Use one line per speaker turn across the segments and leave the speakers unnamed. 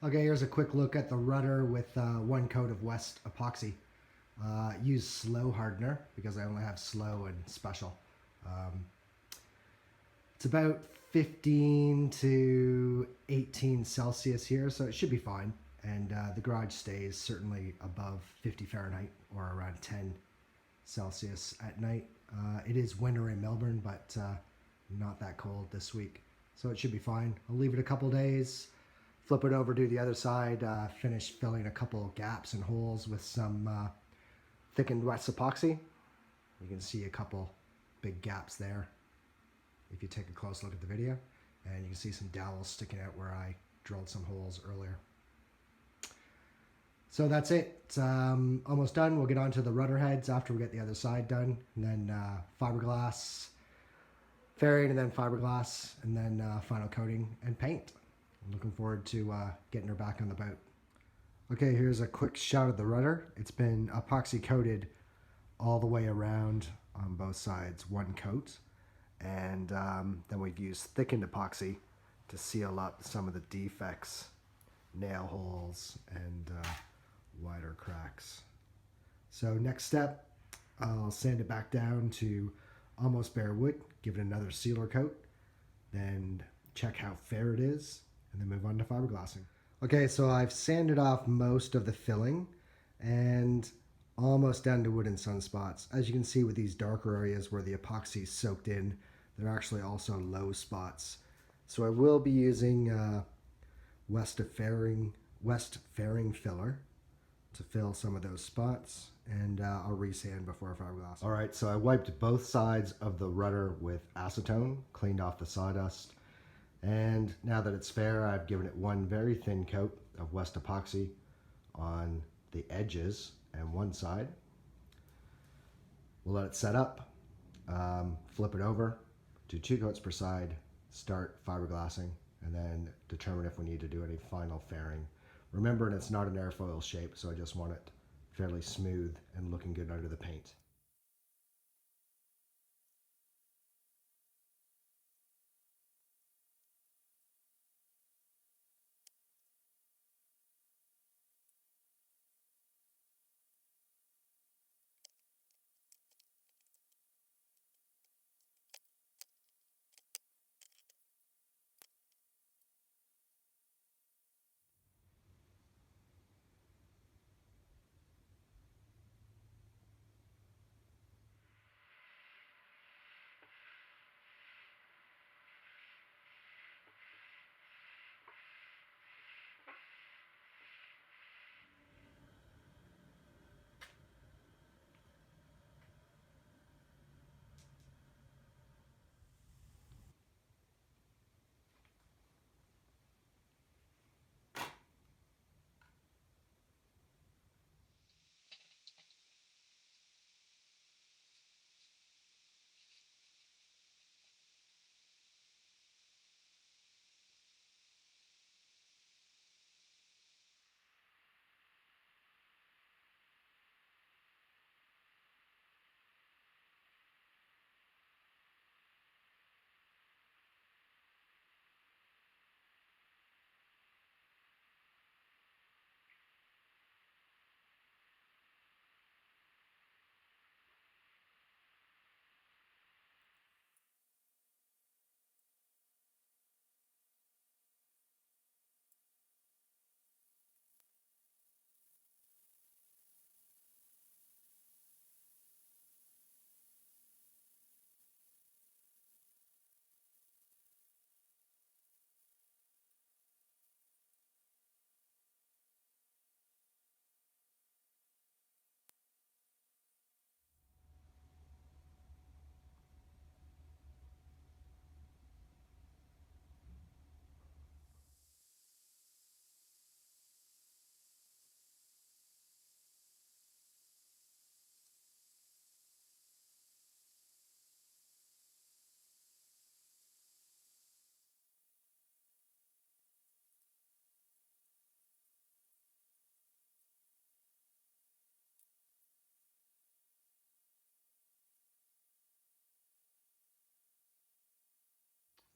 Okay, here's a quick look at the rudder with one coat of West epoxy. Use slow hardener because I only have slow and special. Um, it's about 15 to 18 Celsius here, so it should be fine. And the garage stays certainly above 50 Fahrenheit or around 10 Celsius at night. It is winter in Melbourne, but not that cold this week, so it should be fine. I'll leave it a couple days, flip it over, do the other side, finish filling a couple gaps and holes with some thickened West epoxy. You can see a couple big gaps there if you take a close look at the video, and you can see some dowels sticking out where I drilled some holes earlier. So that's it. It's almost done. We'll get on to the rudder heads after we get the other side done, and then fiberglass, fairing, and then fiberglass, and then final coating and paint. I'm looking forward to getting her back on the boat. Okay, here's a quick shot of the rudder. It's been epoxy coated all the way around on both sides, one coat. And then we've used thickened epoxy to seal up some of the defects, nail holes, and wider cracks. So next step, I'll sand it back down to almost bare wood, give it another sealer coat, then check how fair it is, and then move on to fiberglassing. Okay, so I've sanded off most of the filling and almost down to wood in some spots. As you can see with these darker areas where the epoxy is soaked in, there are actually also low spots. So I will be using West fairing filler to fill some of those spots, and I'll resand before fiberglass. All right, so I wiped both sides of the rudder with acetone, cleaned off the sawdust, and now that it's fair, I've given it one very thin coat of West epoxy on the edges and one side. We'll let it set up, flip it over, do 2 coats per side, start fiberglassing, and then determine if we need to do any final fairing. Remember, it's not an airfoil shape, so I just want it fairly smooth and looking good under the paint.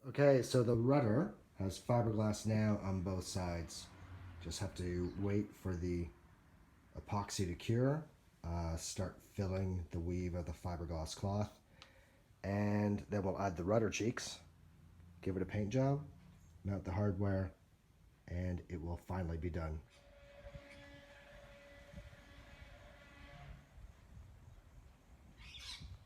Okay, so the rudder has fiberglass now on both sides. Just have to wait for the epoxy to cure, start filling the weave of the fiberglass cloth, and then we'll add the rudder cheeks, give it a paint job, mount the hardware, and it will finally be done.